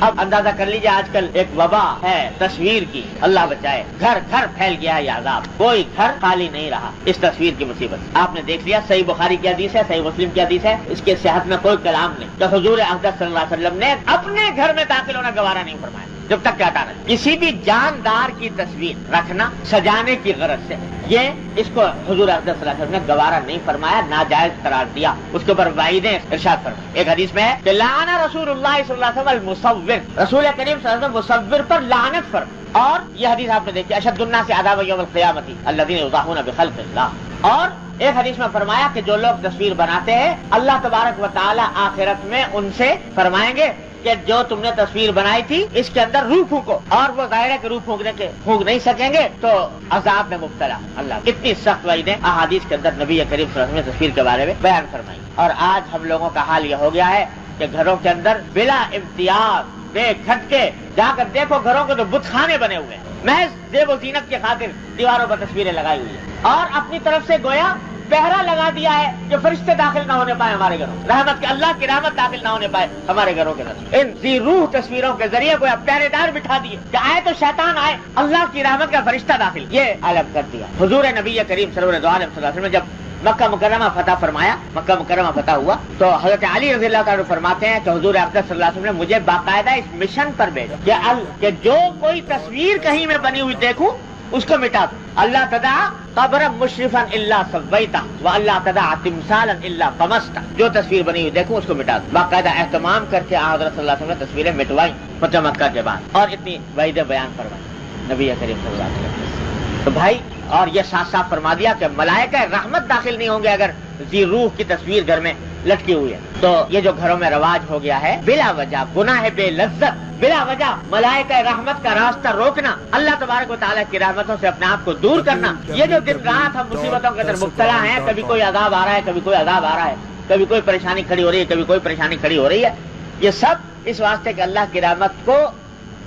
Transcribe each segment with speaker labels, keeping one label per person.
Speaker 1: اب اندازہ کر لیجیے آج کل ایک وبا ہے تصویر کی، اللہ بچائے، گھر گھر پھیل گیا ہے یہ عذاب، کوئی گھر خالی نہیں رہا اس تصویر کی مصیبت۔ آپ نے دیکھ لیا صحیح بخاری کی حدیث ہے، صحیح مسلم کی حدیث ہے، اس کے صحت میں کوئی کلام نہیں کہ حضور اقدس صلی اللہ علیہ وسلم نے اپنے گھر میں داخل ہونا گوارا نہیں فرمایا جب تک کہ ہٹانا۔ کسی بھی جاندار کی تصویر رکھنا سجانے کی غرض سے، یہ اس کو حضور اقدس صلی اللہ علیہ وسلم نے گوارا نہیں فرمایا، ناجائز قرار دیا، اس کے اوپر وعیدیں ارشاد فرمائی۔ ایک حدیث میں ہے کہ لعن رسول اللہ صلی اللہ علیہ وسلم المصور، رسول کریم صلی اللہ علیہ وسلم مصور پر لعنت فرمائی۔ اور یہ حدیث آپ نے دیکھی، اشد الناس عذابا یوم القیامۃ الذین یضاہون بخلق اللہ۔ اور ایک حدیث میں فرمایا کہ جو لوگ تصویر بناتے ہیں اللہ تبارک و تعالی آخرت میں ان سے فرمائیں گے کہ جو تم نے تصویر بنائی تھی اس کے اندر روح پھونکو، اور وہ ظاہر ہے کہ روح پھونک نہیں سکیں گے تو عذاب میں مبتلا۔ اللہ اتنی سخت وعیدیں احادیث کے اندر نبی کریم صلی اللہ علیہ وسلم نے تصویر کے بارے میں بیان فرمائی۔ اور آج ہم لوگوں کا حال یہ ہو گیا ہے کہ گھروں کے اندر بلا امتیاز بے کھٹکے جا کر دیکھو گھروں کے تو بت خانے بنے ہوئے ہیں، محض زیب و زینت کی خاطر دیواروں پر تصویریں لگائی ہوئی ہیں، اور اپنی طرف سے گویا پہرا لگا دیا ہے کہ فرشتے داخل نہ ہونے پائے ہمارے گھروں، رحمت کے اللہ کی رحمت داخل نہ ہونے پائے ہمارے گھروں کے اندر۔ ان ذی روح تصویروں کے ذریعے کوئی پہرے دار بٹھا دیے کہ آئے تو شیطان آئے، اللہ کی رحمت کا فرشتہ داخل، یہ عالم کر دیا۔ حضور نبی کریم صلی اللہ علیہ وسلم نے جب مکہ مکرمہ فتح فرمایا، مکہ مکرمہ فتح ہوا تو حضرت علی رضی اللہ تعالیٰ فرماتے ہیں کہ حضور اقدس صلی اللہ علیہ وسلم نے مجھے باقاعدہ اس مشن پر بھیجا کہ جو کوئی تصویر کہیں میں بنی ہوئی دیکھوں اس کو مٹا دو۔ اللہ تدع قبر مشرفا الا سویتہ واللہ تدع تمثالا الا طمستا، جو تصویر بنی ہوئی دیکھوں اس کو مٹا دو۔ باقاعدہ اہتمام کر کے حضرت صلی اللہ علیہ وسلم نے تصویریں مٹوائیں فتح مکہ کے بعد، اور اتنی وعیدیں بیان فرمائی نبی کریم صلی اللہ علیہ وسلم۔ تو بھائی، اور یہ صاف صاف فرما دیا کہ ملائکہ رحمت داخل نہیں ہوں گے اگر ذی روح کی تصویر گھر میں لٹکی ہوئی ہے۔ تو یہ جو گھروں میں رواج ہو گیا ہے بلا وجہ گناہ بے لذت، بلا وجہ ملائکہ رحمت کا راستہ روکنا، اللہ تبارک و تعالیٰ کی رحمتوں سے اپنے آپ کو دور کرنا، یہ جو دن رات ہم مصیبتوں کے اندر مبتلا ہیں، کبھی کوئی عذاب آ رہا ہے، کبھی کوئی عذاب آ رہا ہے، کبھی کوئی پریشانی کھڑی ہو رہی ہے، کبھی کوئی پریشانی کھڑی ہو رہی ہے، یہ سب اس واسطے کہ اللہ کی رحمت کو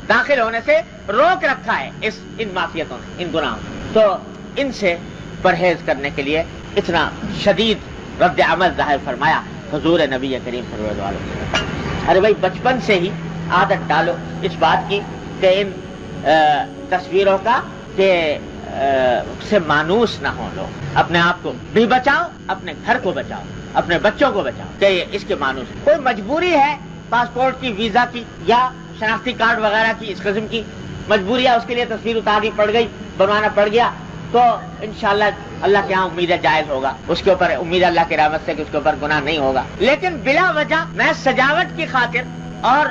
Speaker 1: داخل ہونے سے روک رکھا ہے ان معصیتوں نے، ان گناہوں نے۔ تو ان سے پرہیز کرنے کے لیے اتنا شدید رد عمل ظاہر فرمایا حضور نبی کریم صلی اللہ علیہ وسلم۔ ارے بھائی، بچپن سے ہی عادت ڈالو اس بات کی کہ ان تصویروں کا کہ سے مانوس نہ ہو، لوگ اپنے آپ کو بھی بچاؤ، اپنے گھر کو بچاؤ، اپنے بچوں کو بچاؤ کہ اس کے مانوس کوئی مجبوری ہے پاسپورٹ کی، ویزا کی یا شناختی کارڈ وغیرہ کی، اس قسم کی مجبوری ہے، اس کے لیے تصویر اتارنی پڑ گئی، بنوانا پڑ گیا، تو انشاءاللہ اللہ کے ہاں امید جائز ہوگا، اس کے اوپر امید اللہ کی رحمت سے کہ اس کے اوپر گناہ نہیں ہوگا۔ لیکن بلا وجہ میں سجاوٹ کی خاطر اور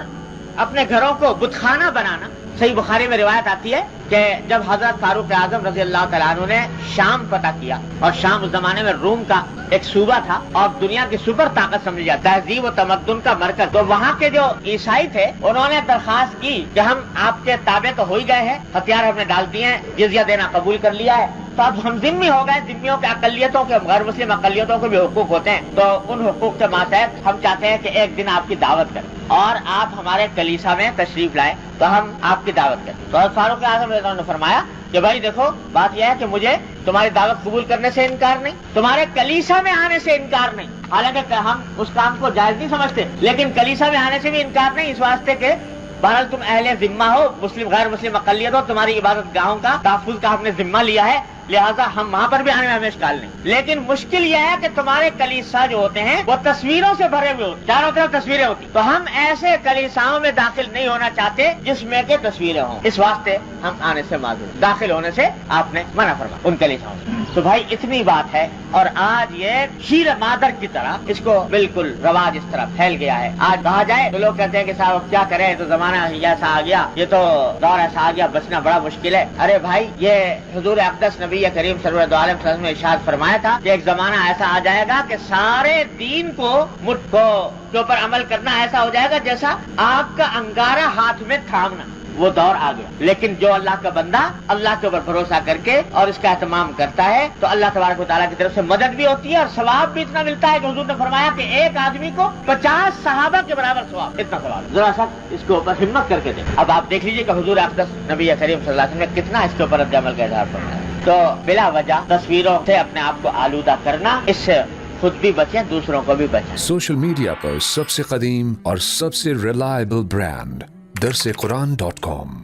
Speaker 1: اپنے گھروں کو بتخانہ بنانا، صحیح بخاری میں روایت آتی ہے کہ جب حضرت فاروق اعظم رضی اللہ تعالیٰ عنہ نے شام فتح کیا، اور شام اس زمانے میں روم کا ایک صوبہ تھا اور دنیا کی سپر طاقت سمجھ جاتا، تہذیب و تمدن کا مرکز، تو وہاں کے جو عیسائی تھے انہوں نے درخواست کی کہ ہم آپ کے تابع تو ہو ہی گئے ہیں، ہتھیار ہم نے ڈال دیے ہیں، جزیہ دینا قبول کر لیا ہے، تو اب ہم ذمہ ہو گئے، ذمیوں کے اقلیتوں کے، غیر مسلم اقلیتوں کو بھی حقوق ہوتے ہیں، تو ان حقوق کے ماتحت ہم چاہتے ہیں کہ ایک دن آپ کی دعوت کریں اور آپ ہمارے کلیسا میں تشریف لائیں تو ہم آپ کی دعوت کریں۔ تو حضرت فاروق اعظم نے فرمایا کہ بھائی دیکھو، بات یہ ہے کہ مجھے تمہاری دعوت قبول کرنے سے انکار نہیں، تمہارے کلیسا میں آنے سے انکار نہیں، حالانکہ ہم اس کام کو جائز نہیں سمجھتے، لیکن کلیسا میں آنے سے بھی انکار نہیں، اس واسطے کہ بہرحال تم اہل ذمہ ہو، مسلم غیر مسلم اقلیت ہو، تمہاری عبادت گاہوں کا تحفظ کا ہم نے ذمہ لیا ہے، لہٰذا ہم وہاں پر بھی آنے میں ہمیں اشکال نہیں۔ لیکن مشکل یہ ہے کہ تمہارے کلیسا جو ہوتے ہیں وہ تصویروں سے بھرے ہوئے ہوتے، چاروں طرف تصویریں ہوتی، تو ہم ایسے کلیساؤں میں داخل نہیں ہونا چاہتے جس میں کہ تصویریں ہوں، اس واسطے ہم آنے سے معذور، داخل ہونے سے آپ نے منع فرمایا ان کلیساؤں سے۔ تو بھائی اتنی بات ہے، اور آج یہ شیر مادر کی طرح اس کو بالکل رواج اس طرح پھیل گیا ہے۔ آج کہا جائے تو لوگ کہتے ہیں کہ صاحب کیا کریں، تو زمانہ ہی ایسا آ گیا، یہ تو دور ایسا آ گیا، بچنا بڑا مشکل ہے۔ ارے بھائی، یہ حضور اقدس نبی کریم صلی اللہ علیہ وسلم نے ارشاد فرمایا تھا کہ ایک زمانہ ایسا آ جائے گا کہ سارے دین کو مٹھ کو کے اوپر عمل کرنا ایسا ہو جائے گا جیسا آگ کا انگارہ ہاتھ میں تھامنا، وہ دور آ گیا۔ لیکن جو اللہ کا بندہ اللہ کے اوپر بھروسہ کر کے اور اس کا اہتمام کرتا ہے تو اللہ تبارک و تعالیٰ کی طرف سے مدد بھی ہوتی ہے اور ثواب بھی اتنا ملتا ہے کہ حضور نے فرمایا کہ ایک آدمی کو 50 صحابہ کے برابر ثواب، اتنا ثواب۔ ذرا سا اس کے اوپر ہمت کر کے دیکھ۔ اب آپ دیکھ لیجئے کہ حضور اقدس نبی کریم صلی اللہ علیہ وسلم نے کتنا اس کے اوپر رد عمل کا اظہار فرمایا۔ تو بلا وجہ تصویروں سے اپنے آپ کو آلودہ کرنا، اس سے خود بھی بچیں، دوسروں کو بھی بچیں۔
Speaker 2: سوشل میڈیا پر سب سے قدیم اور سب سے ریلائبل برانڈ درسقرآن.com